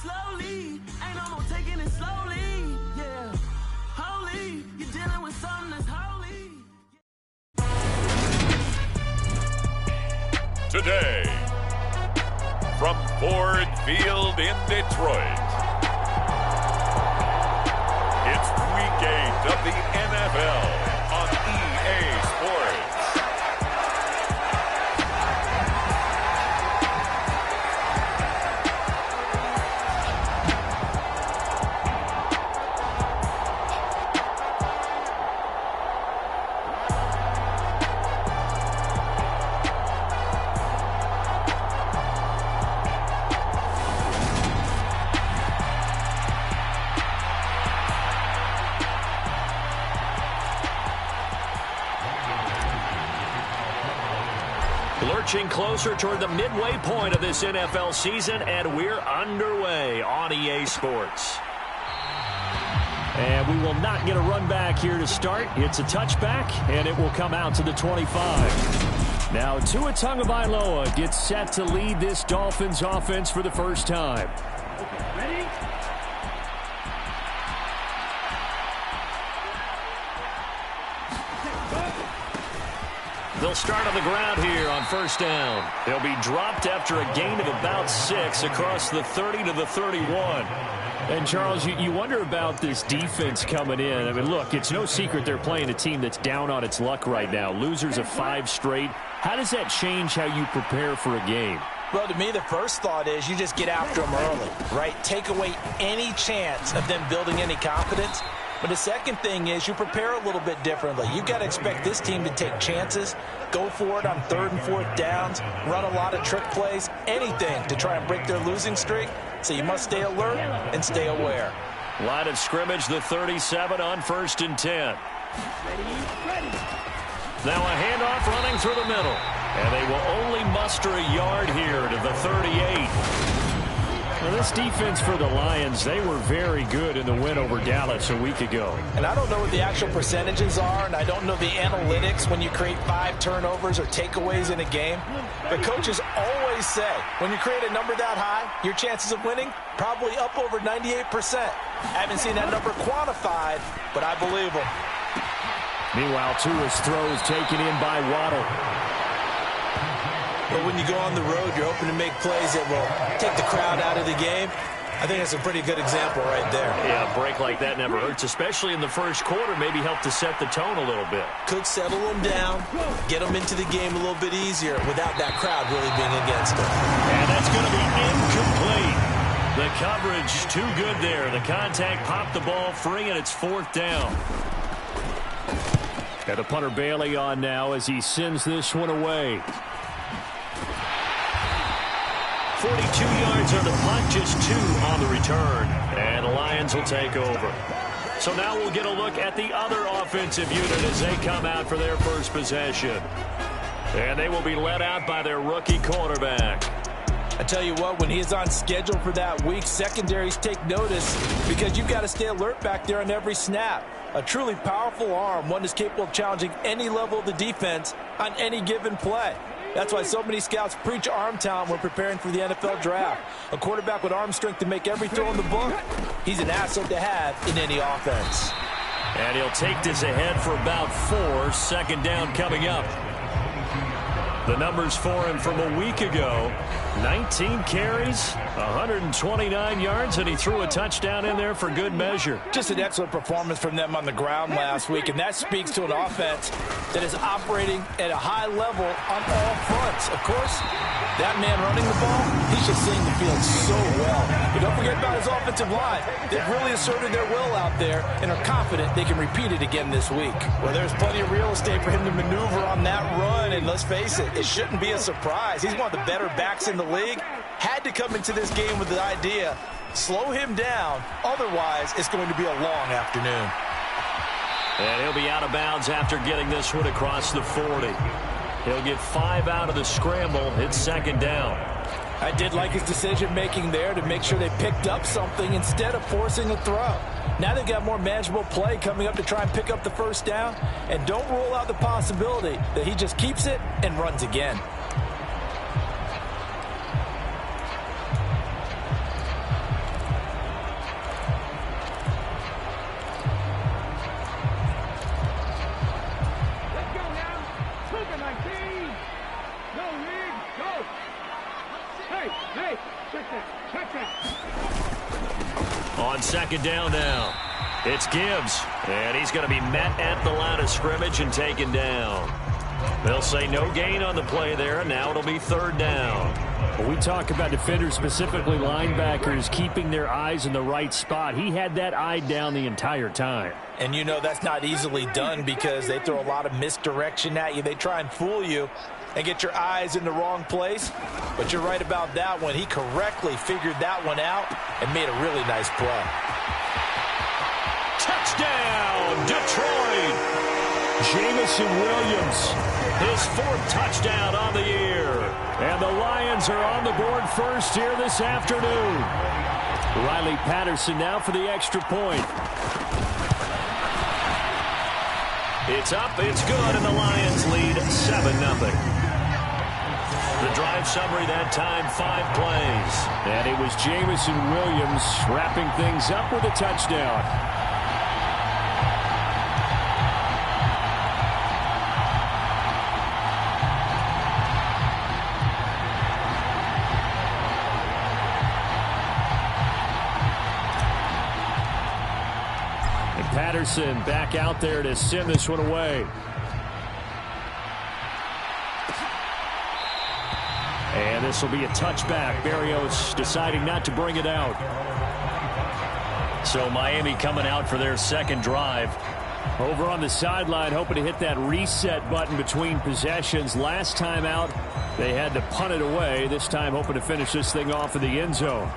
slowly. Ain't no more taking it slowly. Yeah. Holy, you're dealing with something that's holy. Today, from Ford Field in Detroit, it's Week 8 of the NFL on EA Sports. Lurching closer toward the midway point of this NFL season, and we're underway on EA Sports. And we will not get a run back here to start. It's a touchback, and it will come out to the 25. Now, Tua Tagovailoa gets set to lead this Dolphins offense for the first time. Okay, ready? They'll start on the ground here on first down. They'll be dropped after a gain of about 6 across the 30 to the 31. And, Charles, you wonder about this defense coming in. I mean, look, it's no secret they're playing a team that's down on its luck right now. Losers of 5 straight. How does that change how you prepare for a game? Well, to me, the first thought is you just get after them early, right? Take away any chance of them building any confidence. But the second thing is you prepare a little bit differently. You've got to expect this team to take chances, go for it on 3rd and 4th downs, run a lot of trick plays, anything to try and break their losing streak. So you must stay alert and stay aware. Line of scrimmage, the 37 on 1st and 10. Ready. Now a handoff running through the middle. And they will only muster a yard here to the 38. Now this defense for the Lions, they were very good in the win over Dallas a week ago. And I don't know what the actual percentages are, and I don't know the analytics when you create 5 turnovers or takeaways in a game. But coaches always say, when you create a number that high, your chances of winning probably up over 98%. I haven't seen that number quantified, but I believe them. Meanwhile, Tua's throw is taken in by Waddle. But when you go on the road, you're hoping to make plays that will take the crowd out of the game. I think that's a pretty good example right there. Yeah, a break like that never hurts, especially in the first quarter. Maybe help to set the tone a little bit. Could settle them down, get them into the game a little bit easier without that crowd really being against them. And that's going to be incomplete. The coverage too good there. The contact popped the ball free, and it's 4th down. And the punter Bailey on now as he sends this one away. 42 yards on the punt, just 2 on the return. And the Lions will take over. So now we'll get a look at the other offensive unit as they come out for their first possession. And they will be led out by their rookie quarterback. I tell you what, when he's on schedule for that week, secondaries take notice because you've got to stay alert back there on every snap. A truly powerful arm, one that's capable of challenging any level of the defense on any given play. That's why so many scouts preach arm talent when preparing for the NFL draft. A quarterback with arm strength to make every throw in the book, he's an asset to have in any offense. And he'll take this ahead for about 4. 2nd down coming up. The numbers for him from a week ago, 19 carries, 129 yards, and he threw a touchdown in there for good measure. Just an excellent performance from them on the ground last week, and that speaks to an offense that is operating at a high level on all fronts. Of course, that man running the ball, he's just seeing the field so well. But don't forget about his offensive line. They've really asserted their will out there and are confident they can repeat it again this week. Well, there's plenty of real estate for him to maneuver on that run, and let's face it, it shouldn't be a surprise. He's one of the better backs in the league. Had to come into this game with the idea, slow him down, otherwise it's going to be a long afternoon. And he'll be out of bounds after getting this one across the 40. He'll get 5 out of the scramble. It's 2nd down. I did like his decision-making there to make sure they picked up something instead of forcing a throw. Now they've got more manageable play coming up to try and pick up the first down. And don't rule out the possibility that he just keeps it and runs again. On second down now, it's Gibbs, and he's going to be met at the line of scrimmage and taken down. They'll say no gain on the play there, and now it'll be third down. When we talk about defenders, specifically linebackers, keeping their eyes in the right spot, he had that eye down the entire time. And you know that's not easily done because they throw a lot of misdirection at you. They try and fool you and get your eyes in the wrong place. But you're right about that one. He correctly figured that one out and made a really nice play. Touchdown, Detroit! Jamison Williams, his fourth touchdown on the year. And the Lions are on the board first here this afternoon. Riley Patterson now for the extra point. It's up, it's good, and the Lions lead 7-0. The drive summary that time, 5 plays. And it was Jamison Williams wrapping things up with a touchdown. Patterson back out there to send this one away. And this will be a touchback. Berrios deciding not to bring it out. So Miami coming out for their second drive. Over on the sideline, hoping to hit that reset button between possessions. Last time out, they had to punt it away. This time hoping to finish this thing off in the end zone.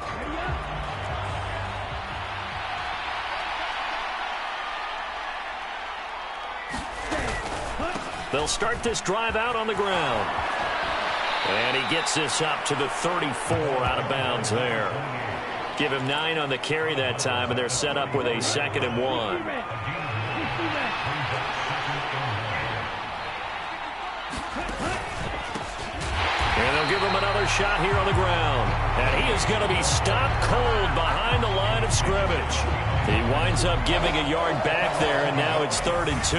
They'll start this drive out on the ground. And he gets this up to the 34 out of bounds there. Give him 9 on the carry that time, and they're set up with a 2nd and 1. And they'll give him another shot here on the ground. And he is going to be stopped cold behind the line of scrimmage. He winds up giving a yard back there, and now it's 3rd and 2.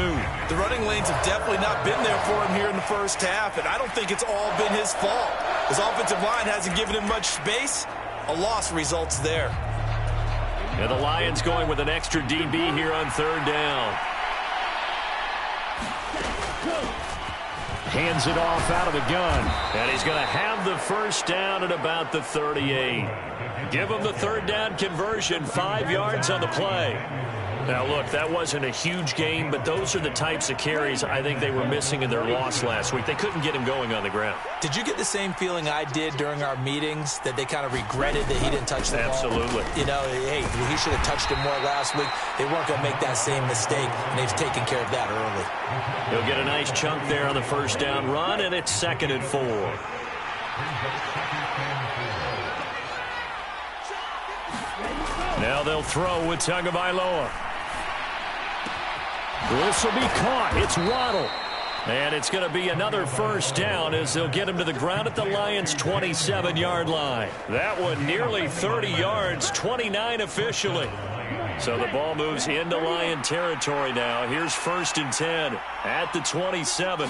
The running lanes have definitely not been there for him here in the first half, and I don't think it's all been his fault. His offensive line hasn't given him much space. A loss results there. And the Lions going with an extra DB here on 3rd down. Hands it off out of the gun. And he's going to have the first down at about the 38. Give him the 3rd down conversion, 5 yards on the play. Now, look, that wasn't a huge gain, but those are the types of carries I think they were missing in their loss last week. They couldn't get him going on the ground. Did you get the same feeling I did during our meetings, that they kind of regretted that he didn't touch the ball? Absolutely. You know, hey, he should have touched him more last week. They weren't going to make that same mistake, and they've taken care of that early. He'll get a nice chunk there on the first down run, and it's 2nd and 4. Now they'll throw with Tagovailoa. This will be caught. It's Waddle. And it's going to be another first down as they'll get him to the ground at the Lions' 27-yard line. That one nearly 30 yards, 29 officially. So the ball moves into Lion territory now. Here's 1st and 10 at the 27.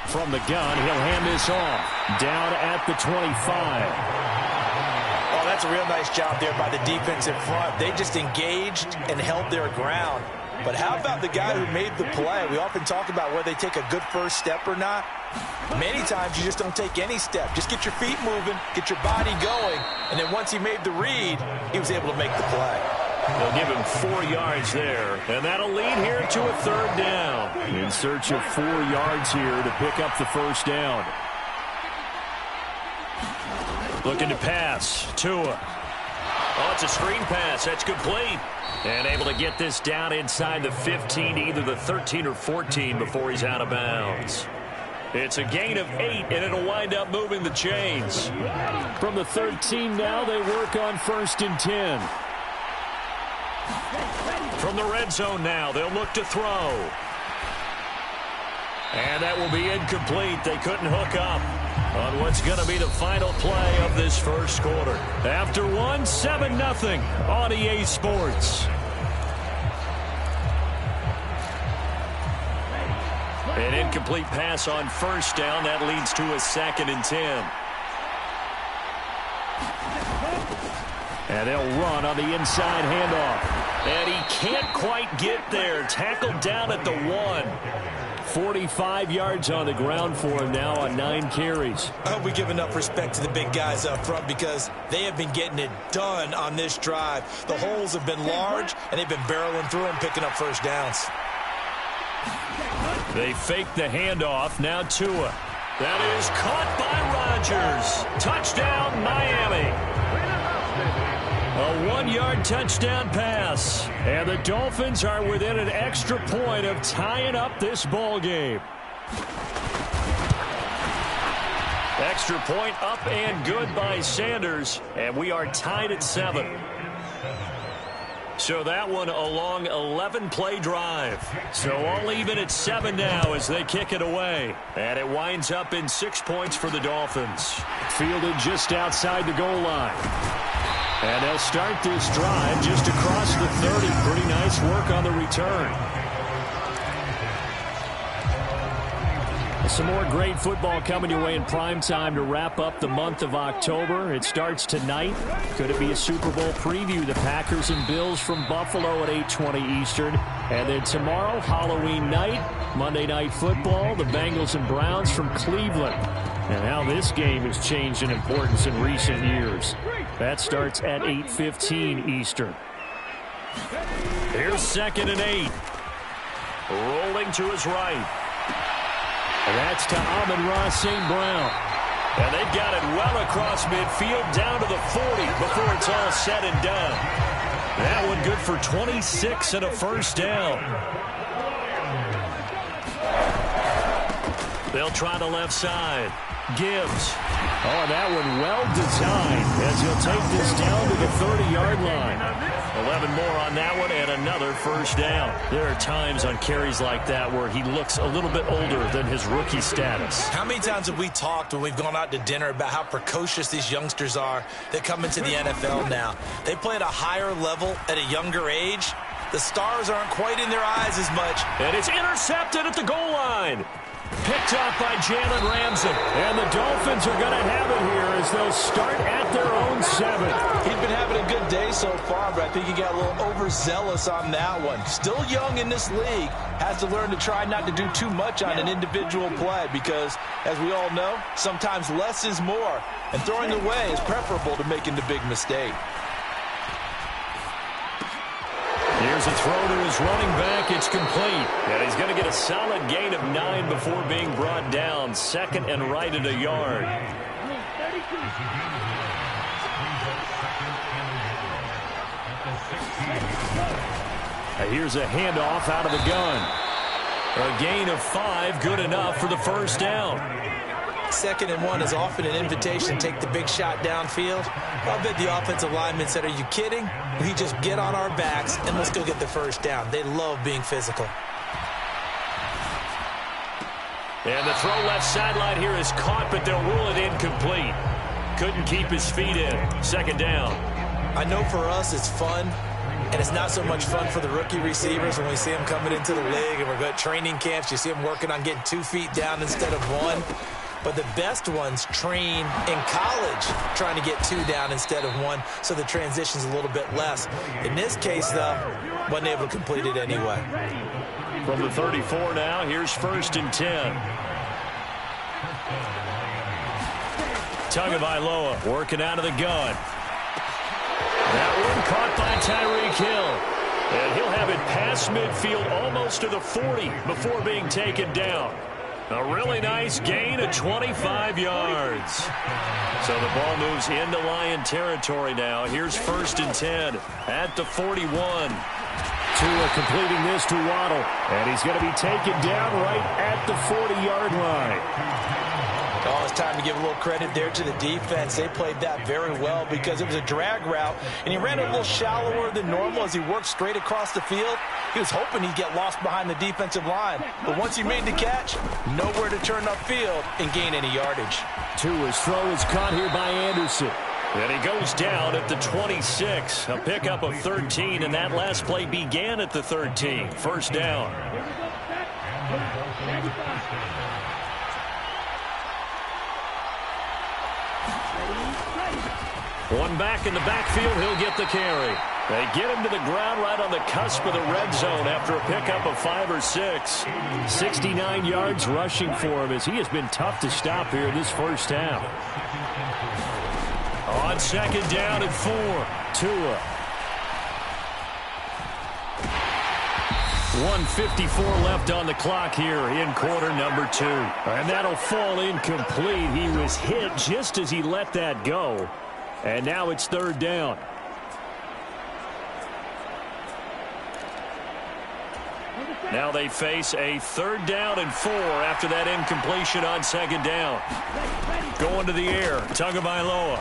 From the gun, he'll hand this off. Down at the 25. Oh, that's a real nice job there by the defense in front. They just engaged and held their ground. But how about the guy who made the play? We often talk about whether they take a good first step or not. Many times you just don't take any step. Just get your feet moving, get your body going, and then once he made the read, he was able to make the play. They'll give him 4 yards there, and that'll lead here to a 3rd down. In search of 4 yards here to pick up the first down. Looking to pass. Tua. Oh, it's a screen pass. That's complete. And able to get this down inside the 15, either the 13 or 14 before he's out of bounds. It's a gain of 8, and it'll wind up moving the chains. From the 13 now, they work on 1st and 10. From the red zone now, they'll look to throw. And that will be incomplete. They couldn't hook up on what's going to be the final play of this first quarter. After one, 7-0 on EA Sports. An incomplete pass on 1st down. That leads to a 2nd and 10. And they'll run on the inside handoff. And he can't quite get there. Tackled down at the 1. 45 yards on the ground for him now on 9 carries. I hope we give enough respect to the big guys up front because they have been getting it done on this drive. The holes have been large, and they've been barreling through them, picking up first downs. They fake the handoff. Now Tua. That is caught by Rodgers. Touchdown, Miami. A 1-yard touchdown pass. And the Dolphins are within an extra point of tying up this ball game. Extra point up and good by Sanders. And we are tied at 7. So that one a long 11-play drive. So all even at 7 now as they kick it away. And it winds up in 6 points for the Dolphins. Fielded just outside the goal line. And they'll start this drive just across the 30. Pretty nice work on the return. Some more great football coming your way in prime time to wrap up the month of October. It starts tonight. Could it be a Super Bowl preview? The Packers and Bills from Buffalo at 8:20 Eastern. And then tomorrow, Halloween night, Monday Night Football, the Bengals and Browns from Cleveland. And how this game has changed in importance in recent years. That starts at 8:15 Eastern. Here's 2nd and 8. Rolling to his right. And that's to Amon-Ra St. Brown. And they've got it well across midfield down to the 40 before it's all said and done. That one good for 26 and a first down. They'll try the left side. Gibbs. Oh, that one well designed as he'll take this down to the 30-yard line. 11 more on that one and another first down. There are times on carries like that where he looks a little bit older than his rookie status. How many times have we talked when we've gone out to dinner about how precocious these youngsters are that come into the NFL now? They play at a higher level at a younger age. The stars aren't quite in their eyes as much. And it's intercepted at the goal line. Picked up by Jalen Ramsey. And the Dolphins are going to have it here as they'll start at their own 7. He's been having a good day so far, but I think he got a little overzealous on that one. Still young in this league. Has to learn to try not to do too much on an individual play because, as we all know, sometimes less is more. And throwing away is preferable to making the big mistake. Here's a throw to his running back. It's complete. And he's going to get a solid gain of 9 before being brought down. 2nd and right at a yard. Here's a handoff out of the gun. A gain of 5, good enough for the first down. 2nd and 1 is often an invitation to take the big shot downfield. I bet the offensive lineman said, "Are you kidding? We just get on our backs and let's go get the first down." They love being physical. And the throw left sideline here is caught, but they'll rule it incomplete. Couldn't keep his feet in. 2nd down. I know for us it's fun, and it's not so much fun for the rookie receivers when we see them coming into the league and we're going to training camps. You see them working on getting 2 feet down instead of 1. But the best ones train in college trying to get 2 down instead of 1, so the transition's a little bit less. In this case, though, wasn't able to complete it anyway. From the 34 now, here's 1st and 10. Tagovailoa working out of the gun. That one caught by Tyreek Hill. And he'll have it past midfield almost to the 40 before being taken down. A really nice gain of 25 yards. So the ball moves into Lion territory now. Here's 1st and 10 at the 41. Tua completing this to Waddle. And he's going to be taken down right at the 40-yard line. Oh, it's time to give a little credit there to the defense. They played that very well because it was a drag route, and he ran a little shallower than normal as he worked straight across the field. He was hoping he'd get lost behind the defensive line. But once he made the catch, nowhere to turn upfield and gain any yardage. Tua's throw is caught here by Anderson. And he goes down at the 26. A pickup of 13, and that last play began at the 13. First down. One back in the backfield, he'll get the carry. They get him to the ground right on the cusp of the red zone after a pickup of 5 or 6. 69 yards rushing for him as he has been tough to stop here this first half. On second down and 4, Tua. 1:54 left on the clock here in quarter number 2. And that'll fall incomplete. He was hit just as he let that go. And now it's third down. Now they face a third down and 4 after that incompletion on second down. Going to the air, Tagovailoa.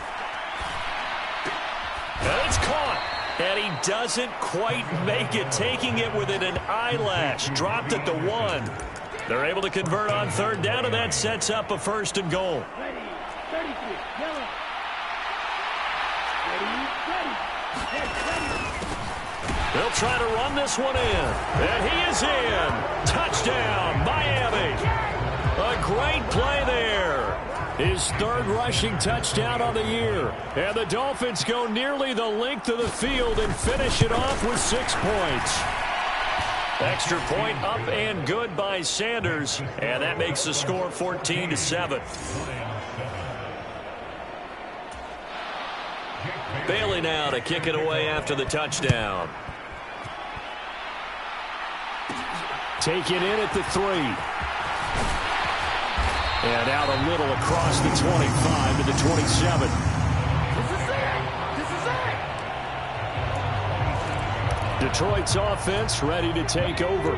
And it's caught. And he doesn't quite make it, taking it within an eyelash. Dropped at the 1. They're able to convert on third down, and that sets up a first and goal. Ready. 33. Yellow. Ready. They'll try to run this one in. And he is in. Touchdown, Miami. A great play there. His third rushing touchdown on the year. And the Dolphins go nearly the length of the field and finish it off with 6 points. Extra point up and good by Sanders. And that makes the score 14-7. Bailey now to kick it away after the touchdown. Taken in at the 3. And out a little across the 25 to the 27. Detroit's offense ready to take over.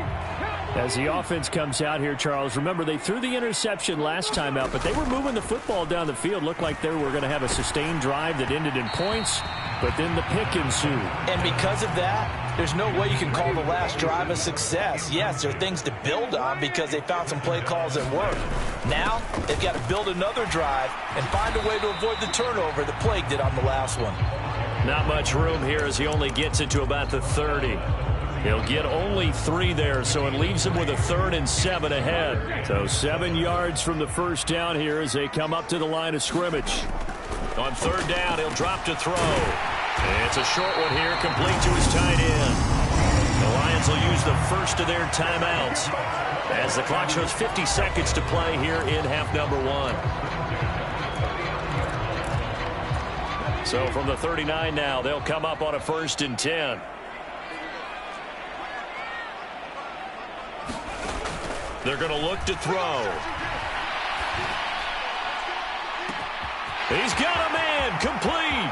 As the offense comes out here, Charles, remember they threw the interception last time out, but they were moving the football down the field. Looked like they were going to have a sustained drive that ended in points, but then the pick ensued. And because of that, there's no way you can call the last drive a success. Yes, there are things to build on because they found some play calls that work. Now, they've got to build another drive and find a way to avoid the turnover that plagued it on the last one. Not much room here as he only gets it to about the 30. He'll get only 3 there, so it leaves him with a 3rd and 7 ahead. So 7 yards from the first down here as they come up to the line of scrimmage. On third down, he'll drop to throw. It's a short one here, complete to his tight end. The Lions will use the first of their timeouts as the clock shows 50 seconds to play here in half number 1. So from the 39 now, they'll come up on a 1st and 10. They're going to look to throw. He's got a man, complete.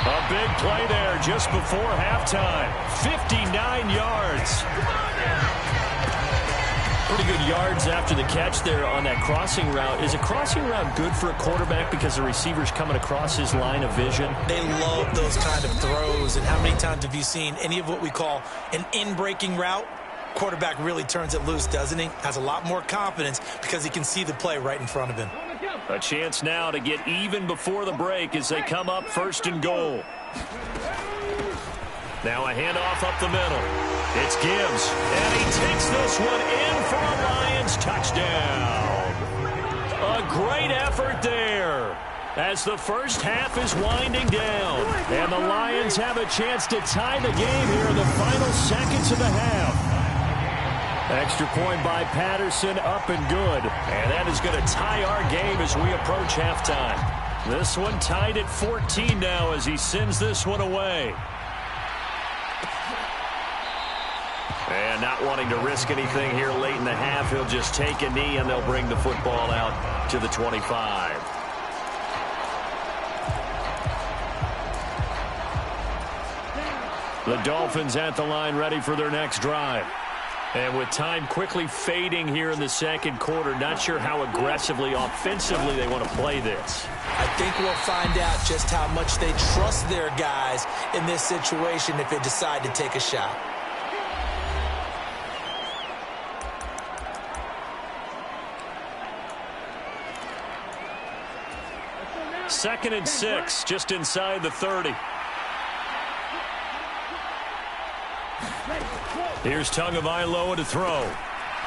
A big play there just before halftime. 59 yards. Pretty good yards after the catch there on that crossing route. Is a crossing route good for a quarterback because the receiver's coming across his line of vision? They love those kind of throws. And how many times have you seen any of what we call an in-breaking route? Quarterback really turns it loose, doesn't he? Has a lot more confidence because he can see the play right in front of him. A chance now to get even before the break as they come up 1st and goal. Now a handoff up the middle. It's Gibbs, and he takes this one in for a Lions touchdown. A great effort there as the first half is winding down. And the Lions have a chance to tie the game here in the final seconds of the half. Extra point by Patterson, up and good. And that is going to tie our game as we approach halftime. This one tied at 14 now as he sends this one away. And not wanting to risk anything here late in the half, he'll just take a knee and they'll bring the football out to the 25. The Dolphins at the line ready for their next drive. And with time quickly fading here in the second quarter, not sure how aggressively, offensively they want to play this. I think we'll find out just how much they trust their guys in this situation if they decide to take a shot. Second and 6, just inside the 30. Here's Tagovailoa to throw.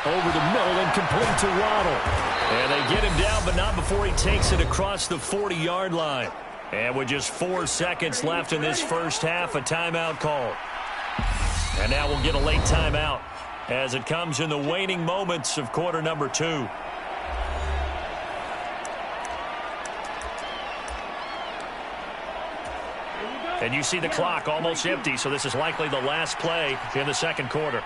over the middle and complete to Waddle. And they get him down, but not before he takes it across the 40-yard line. And with just 4 seconds left in this first half, a timeout call. And now we'll get a late timeout as it comes in the waning moments of quarter number 2. And you see the clock almost empty, so this is likely the last play in the second quarter.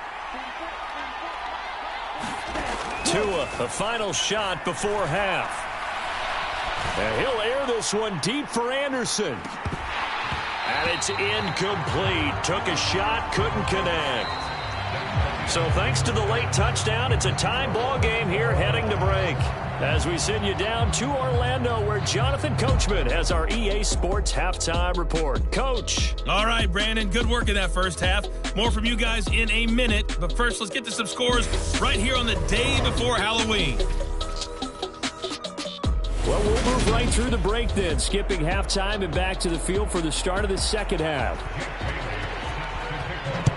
Tua, a final shot before half. And he'll air this one deep for Anderson. And it's incomplete. Took a shot, couldn't connect. So thanks to the late touchdown, it's a tie ball game here heading to break. As we send you down to Orlando, where Jonathan Coachman has our EA Sports Halftime Report. Coach. All right, Brandon, good work in that first half. More from you guys in a minute. But first, let's get to some scores right here on the day before Halloween. Well, we'll move right through the break then, skipping halftime and back to the field for the start of the second half.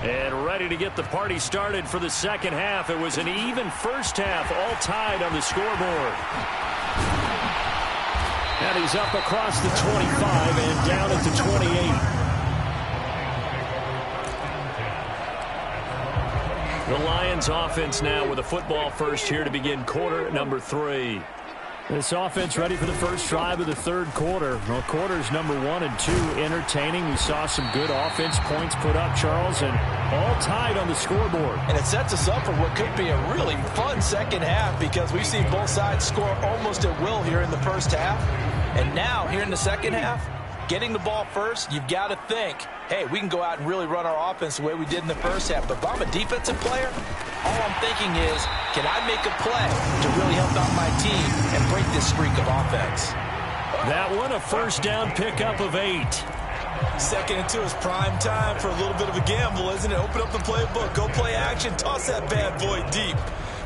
And ready to get the party started for the second half. It was an even first half, all tied on the scoreboard. And he's up across the 25 and down at the 28. The Lions offense now with a football first here to begin quarter number 3. This offense ready for the first drive of the third quarter. Well, quarters number 1 and 2 entertaining. We saw some good offense points put up, Charles, and all tied on the scoreboard. And it sets us up for what could be a really fun second half because we've seen both sides score almost at will here in the first half. And now, here in the second half, getting the ball first, you've got to think, hey, we can go out and really run our offense the way we did in the first half. But if I'm a defensive player, all I'm thinking is, can I make a play to really help out my team and break this streak of offense? That one, a first down pickup of 8. Second and 2 is prime time for a little bit of a gamble, isn't it? Open up the playbook, go play action, toss that bad boy deep.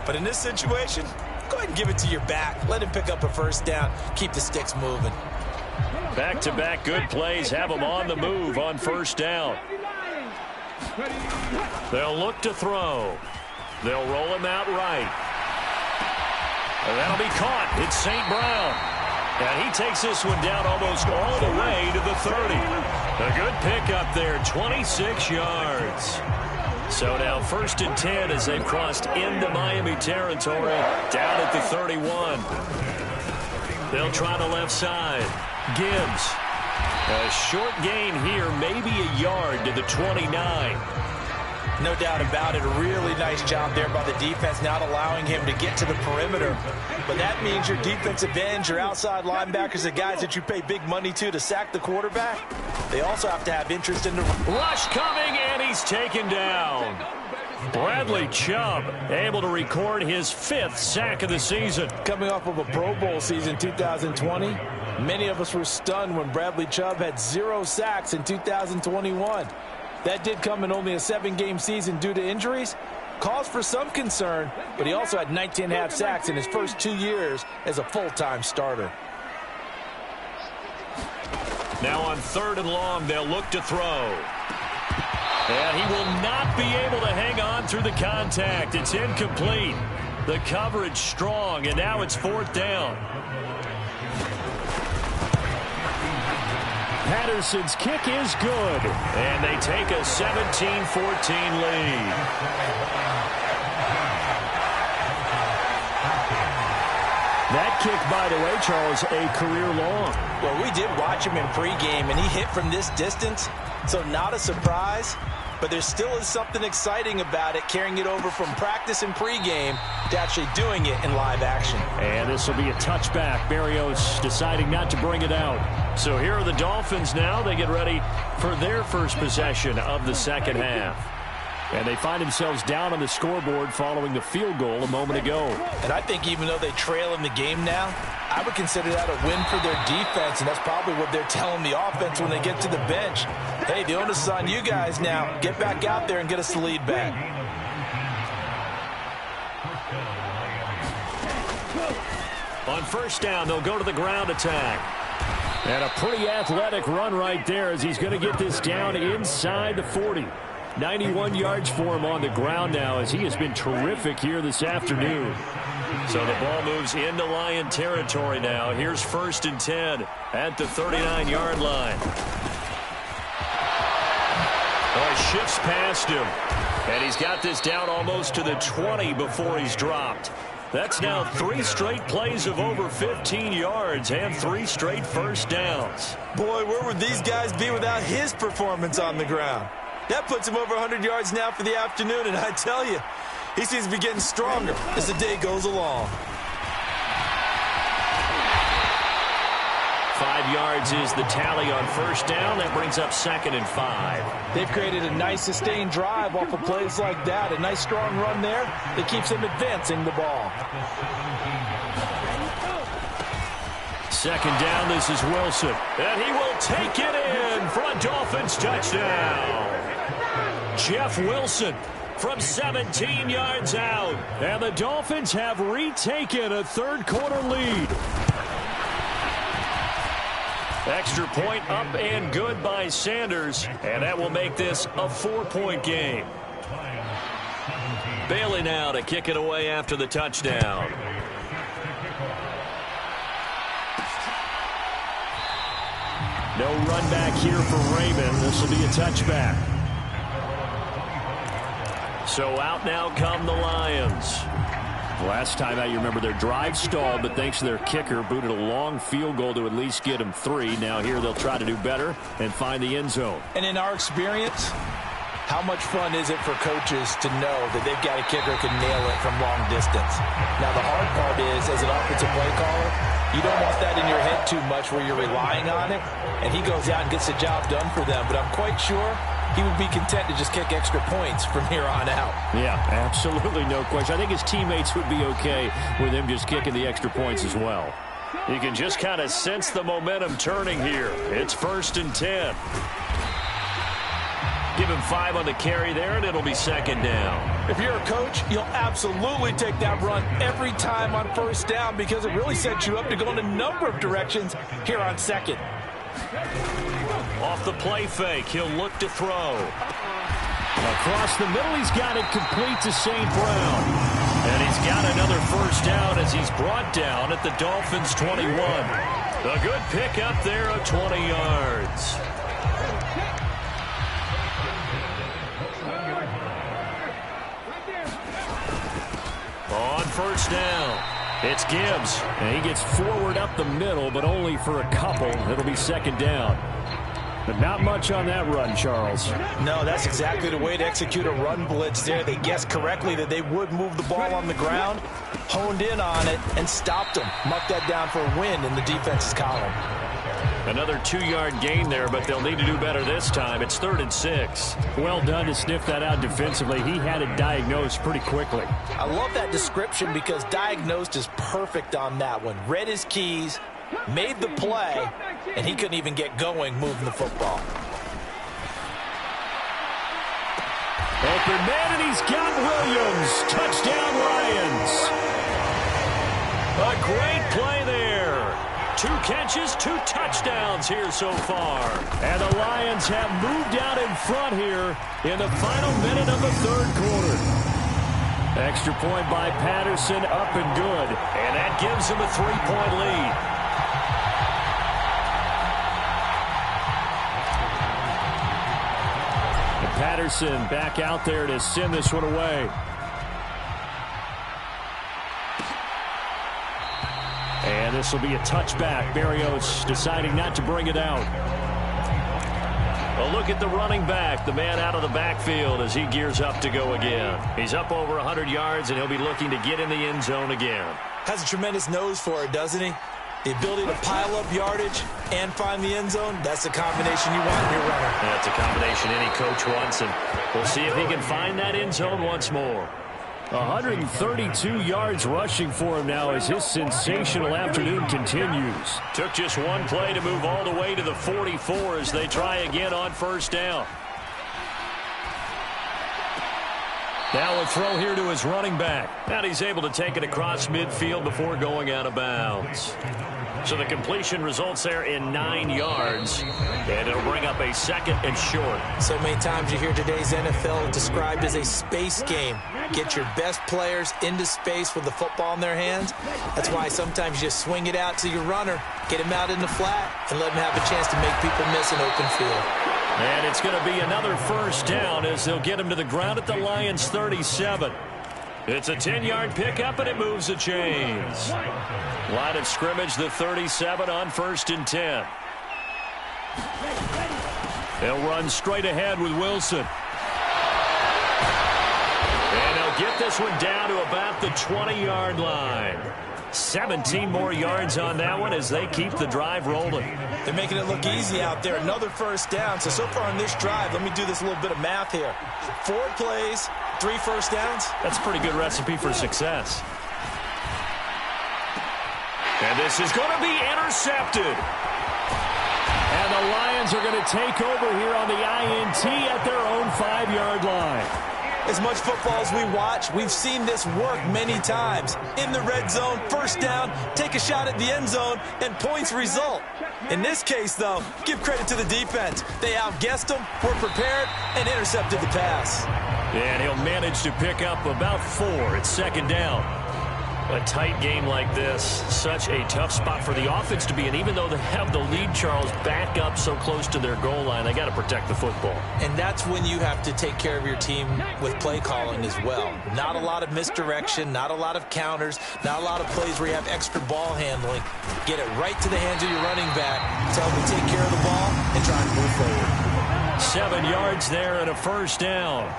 But in this situation, go ahead and give it to your back. Let him pick up a first down. Keep the sticks moving. Back-to-back good plays have them on the move on first down. They'll look to throw. They'll roll him out right. And that'll be caught. It's St. Brown. And he takes this one down almost all the way to the 30. A good pickup there, 26 yards. So now 1st and 10 as they've crossed into Miami territory, down at the 31. They'll try the left side. Gibbs. A short gain here, maybe a yard to the 29. No doubt about it. A really nice job there by the defense, not allowing him to get to the perimeter. But that means your defensive ends, your outside linebackers, the guys that you pay big money to sack the quarterback, they also have to have interest in the rush coming, and he's taken down. Bradley Chubb able to record his 5th sack of the season. Coming off of a Pro Bowl season 2020, many of us were stunned when Bradley Chubb had 0 sacks in 2021. That did come in only a 7-game season due to injuries. Cause for some concern, but he also had 19.5 sacks in his first 2 years as a full-time starter. Now on 3rd and long, they'll look to throw. And he will not be able to hang on through the contact. It's incomplete. The coverage strong, and now it's 4th down. Patterson's kick is good, and they take a 17-14 lead. That kick, by the way, Charles, a career long. Well, we did watch him in pregame, and he hit from this distance, so not a surprise. But there still is something exciting about it, carrying it over from practice and pregame to actually doing it in live action. And this will be a touchback. Berrios deciding not to bring it out. So here are the Dolphins now. They get ready for their first possession of the second half. And they find themselves down on the scoreboard following the field goal a moment ago. And I think even though they trail in the game now, I would consider that a win for their defense, and that's probably what they're telling the offense when they get to the bench. Hey, the onus is on you guys now. Get back out there and get us the lead back. On first down, they'll go to the ground attack. And a pretty athletic run right there as he's going to get this down inside the 40. 91 yards for him on the ground now, as he has been terrific here this afternoon. So the ball moves into Lion territory now. Here's 1st and 10 at the 39-yard line. Oh, he shifts past him. And he's got this down almost to the 20 before he's dropped. That's now 3 straight plays of over 15 yards and 3 straight first downs. Boy, where would these guys be without his performance on the ground? That puts him over 100 yards now for the afternoon, and I tell you, he seems to be getting stronger as the day goes along. 5 yards is the tally on 1st down. That brings up 2nd and 5. They've created a nice sustained drive off of plays like that. A nice strong run there that keeps them advancing the ball. 2nd down, this is Wilson. And he will take it in for a Dolphins touchdown. Jeff Wilson from 17 yards out. And the Dolphins have retaken a third-quarter lead. Extra point up and good by Sanders, and that will make this a 4-point game. Bailey now to kick it away after the touchdown. No run back here for Raymond. This will be a touchback. So out now come the Lions. Last time out, you remember their drive stalled, but thanks to their kicker, booted a long field goal to at least get them 3. Now here they'll try to do better and find the end zone. And in our experience, how much fun is it for coaches to know that they've got a kicker who can nail it from long distance? Now the hard part is, as an offensive play caller, you don't want that in your head too much where you're relying on it, and he goes out and gets the job done for them. But I'm quite sure he would be content to just kick extra points from here on out. Yeah, absolutely no question. I think his teammates would be okay with him just kicking the extra points as well. You can just kind of sense the momentum turning here. It's 1st and 10. Give him 5 on the carry there, and it'll be 2nd down. If you're a coach, you'll absolutely take that run every time on 1st down because it really sets you up to go in a number of directions here on 2nd. Off the play fake, he'll look to throw. Across the middle, he's got it complete to St. Brown. And he's got another 1st down as he's brought down at the Dolphins' 21. A good pickup there of 20 yards. On 1st down, it's Gibbs. And he gets forward up the middle, but only for a couple. It'll be 2nd down. But not much on that run, Charles. No, that's exactly the way to execute a run blitz there. They guessed correctly that they would move the ball on the ground, honed in on it, and stopped them. Mucked that down for a win in the defense's column. Another 2-yard gain there, but they'll need to do better this time. It's 3rd and 6. Well done to sniff that out defensively. He had it diagnosed pretty quickly. I love that description because diagnosed is perfect on that one. Read his keys, made the play, and he couldn't even get going moving the football. Open man, and he's got Williams. Touchdown, Lions. A great play there. 2 catches, 2 touchdowns here so far. And the Lions have moved out in front here in the final minute of the 3rd quarter. Extra point by Patterson, up and good. And that gives them a 3-point lead. And Patterson back out there to send this one away. And this will be a touchback. Berrios deciding not to bring it out. A look at the running back, the man out of the backfield as he gears up to go again. He's up over 100 yards, and he'll be looking to get in the end zone again. Has a tremendous nose for it, doesn't he? The ability to pile up yardage and find the end zone, that's the combination you want in your runner. That's a combination any coach wants, and we'll see if he can find that end zone once more. 132 yards rushing for him now as his sensational afternoon continues. Took just one play to move all the way to the 44 as they try again on 1st down. Now a throw here to his running back. And he's able to take it across midfield before going out of bounds. So the completion results there in 9 yards, and it'll bring up a 2nd and short. So many times you hear today's NFL described as a space game. Get your best players into space with the football in their hands. That's why sometimes you just swing it out to your runner, get him out in the flat, and let him have a chance to make people miss an open field. And it's going to be another 1st down as they'll get him to the ground at the Lions' 37. It's a 10-yard pickup, and it moves the chains. Line of scrimmage, the 37 on 1st and 10. They'll run straight ahead with Wilson. And they'll get this one down to about the 20-yard line. 17 more yards on that one as they keep the drive rolling. They're making it look easy out there. Another 1st down. So far on this drive, let me do this little bit of math here. 4 plays, 3 1st downs. That's a pretty good recipe for success. And this is going to be intercepted. And the Lions are going to take over here on the INT at their own 5-yard line. As much football as we watch, we've seen this work many times. In the red zone, 1st down, take a shot at the end zone, and points result. In this case, though, give credit to the defense. They outguessed them, were prepared, and intercepted the pass. And he'll manage to pick up about 4 at 2nd down. A tight game like this, such a tough spot for the offense to be in. Even though they have the lead, Charles, back up so close to their goal line, they got to protect the football. And that's when you have to take care of your team with play calling as well. Not a lot of misdirection, not a lot of counters, not a lot of plays where you have extra ball handling. Get it right to the hands of your running back, tell them to take care of the ball, and try and move forward. 7 yards there and a 1st down.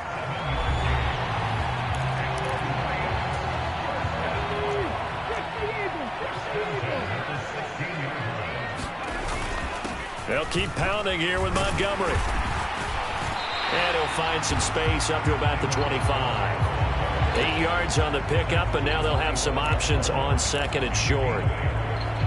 They'll keep pounding here with Montgomery. And he'll find some space up to about the 25. 8 yards on the pickup, and now they'll have some options on 2nd and short.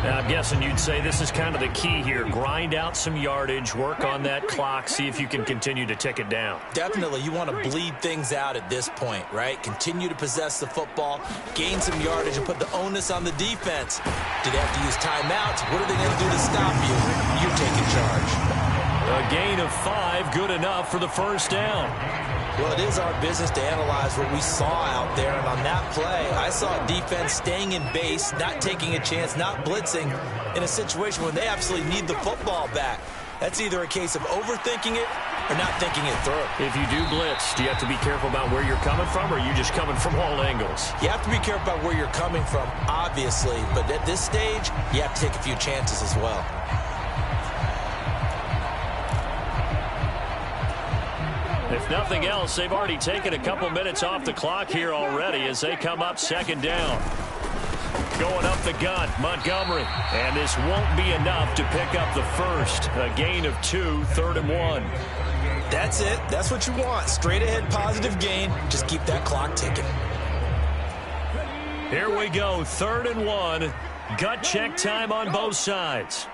Now, I'm guessing you'd say this is kind of the key here. Grind out some yardage, work on that clock, see if you can continue to tick it down. Definitely. You want to bleed things out at this point, right? Continue to possess the football, gain some yardage, and put the onus on the defense. Do they have to use timeouts? What are they going to do to stop you? You're taking charge. A gain of 5, good enough for the 1st down. Well, it is our business to analyze what we saw out there, and on that play, I saw defense staying in base, not taking a chance, not blitzing, in a situation when they absolutely need the football back. That's either a case of overthinking it or not thinking it through. If you do blitz, do you have to be careful about where you're coming from, or are you just coming from all angles? You have to be careful about where you're coming from, obviously, but at this stage, you have to take a few chances as well. If nothing else, they've already taken a couple minutes off the clock here already as they come up 2nd down. Going up the gut, Montgomery. And this won't be enough to pick up the 1st. A gain of 2, 3rd and 1. That's it. That's what you want. Straight ahead positive gain. Just keep that clock ticking. Here we go, 3rd and 1. Gut check time on both sides.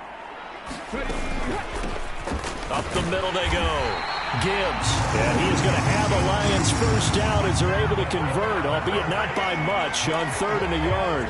Up the middle they go. Gibbs, and he is going to have a Lions 1st down as they're able to convert, albeit not by much, on 3rd and a yard.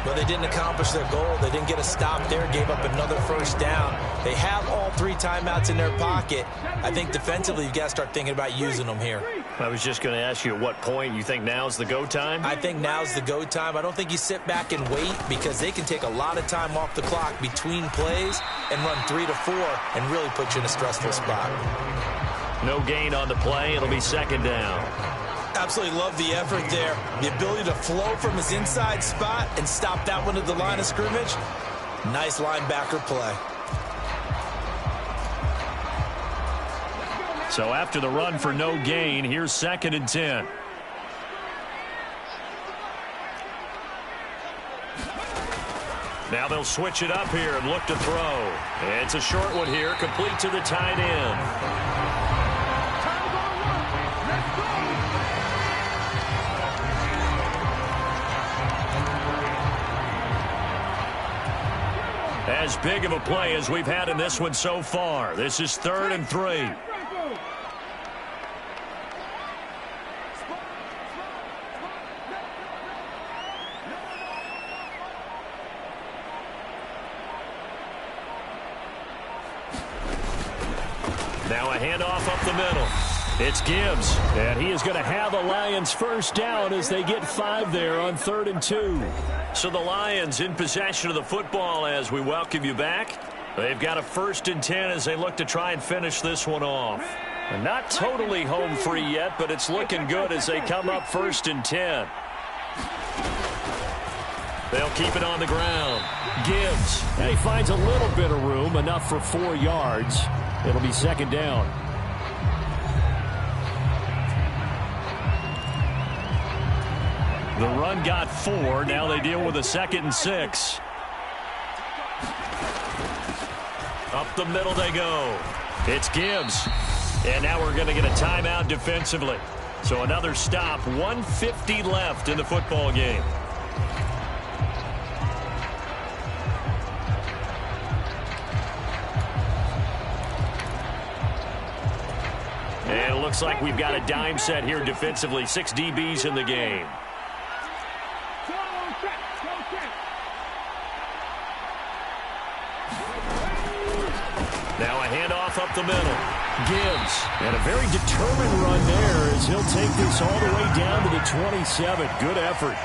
Well, they didn't accomplish their goal. They didn't get a stop there, gave up another 1st down. They have all 3 timeouts in their pocket. I think defensively you've got to start thinking about using them here. I was just going to ask you at what point you think now's the go time? I think now's the go time. I don't think you sit back and wait because they can take a lot of time off the clock between plays and run 3 to 4 and really put you in a stressful spot. No gain on the play. It'll be 2nd down. Absolutely love the effort there. The ability to flow from his inside spot and stop that one at the line of scrimmage. Nice linebacker play. So after the run for no gain, here's 2nd and 10. Now they'll switch it up here and look to throw. It's a short one here, complete to the tight end. As big of a play as we've had in this one so far. This is 3rd and 3. Now a handoff up the middle. It's Gibbs, and he is going to have a Lions first down as they get 5 there on 3rd and 2. So the Lions in possession of the football as we welcome you back. They've got a 1st and 10 as they look to try and finish this one off. And not totally home free yet, but it's looking good as they come up 1st and 10. They'll keep it on the ground. Gibbs. And he finds a little bit of room, enough for 4 yards. It'll be 2nd down. The run got 4. Now they deal with a 2nd and 6. Up the middle they go. It's Gibbs. And now we're going to get a timeout defensively. So another stop. 1:50 left in the football game. And it looks like we've got a dime set here defensively. 6 DBs in the game. Now a handoff up the middle. Gibbs. And a very determined run there as he'll take this all the way down to the 27. Good effort.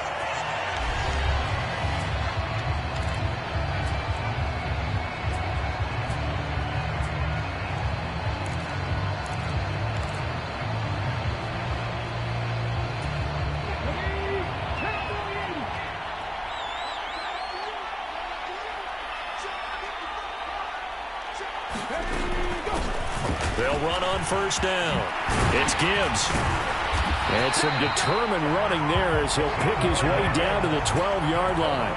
They'll run on 1st down. It's Gibbs. And some determined running there as he'll pick his way down to the 12-yard line.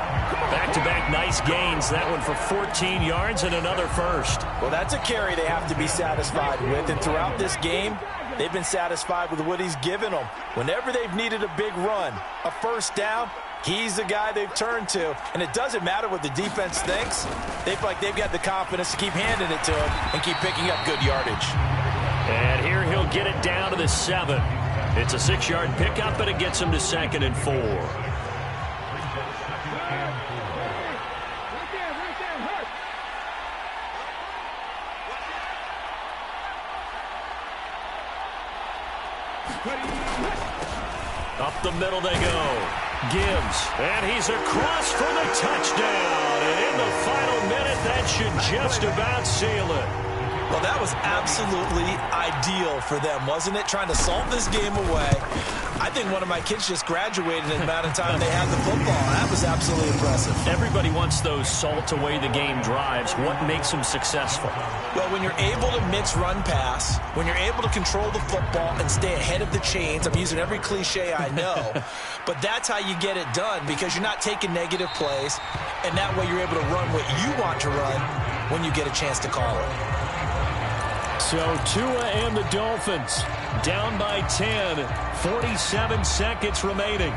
Back-to-back nice gains. That one for 14 yards and another first. Well, that's a carry they have to be satisfied with. And throughout this game, they've been satisfied with what he's given them. Whenever they've needed a big run, a 1st down, he's the guy they've turned to. And it doesn't matter what the defense thinks. They feel like they've got the confidence to keep handing it to him and keep picking up good yardage. And here he'll get it down to the 7. It's a 6-yard pickup, but it gets him to 2nd and 4. Up the middle they go. Gibbs, and he's across for the touchdown. And in the final minute, that should just about seal it. Well, that was absolutely ideal for them, wasn't it? Trying to salt this game away. I think one of my kids just graduated in the amount of time they had the football. That was absolutely impressive. Everybody wants those salt away the game drives. What makes them successful? Well, when you're able to mix run pass, when you're able to control the football and stay ahead of the chains, I'm using every cliche I know, but that's how you get it done because you're not taking negative plays, and that way you're able to run what you want to run when you get a chance to call it. So Tua and the Dolphins down by 10, 47 seconds remaining.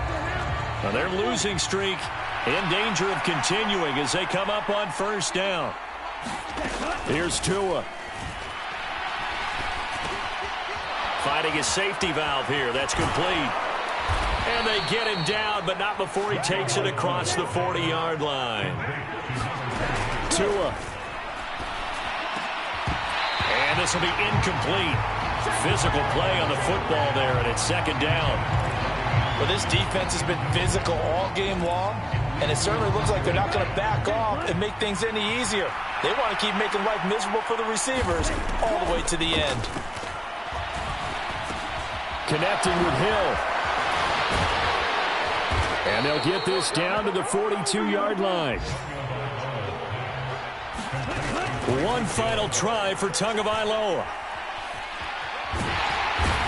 Now their losing streak in danger of continuing as they come up on 1st down. Here's Tua. Finding his safety valve here. That's complete. And they get him down, but not before he takes it across the 40-yard line. Tua. And this will be incomplete. Physical play on the football there, and it's 2nd down. Well, this defense has been physical all game long, and it certainly looks like they're not going to back off and make things any easier. They want to keep making life miserable for the receivers all the way to the end. Connecting with Hill. And they'll get this down to the 42-yard line. One final try for Tagovailoa.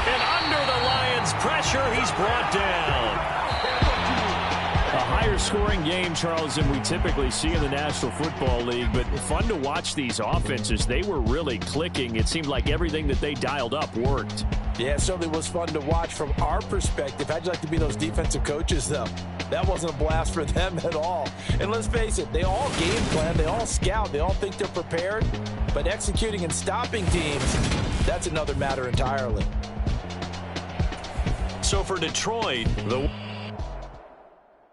And under the Lions' pressure, he's brought down. A higher-scoring game, Charles, than we typically see in the National Football League, but fun to watch these offenses. They were really clicking. It seemed like everything that they dialed up worked. Yeah, it certainly was fun to watch from our perspective. How'd you like to be those defensive coaches, though? That wasn't a blast for them at all. And let's face it, they all game plan, they all scout, they all think they're prepared. But executing and stopping teams, that's another matter entirely. So for Detroit, the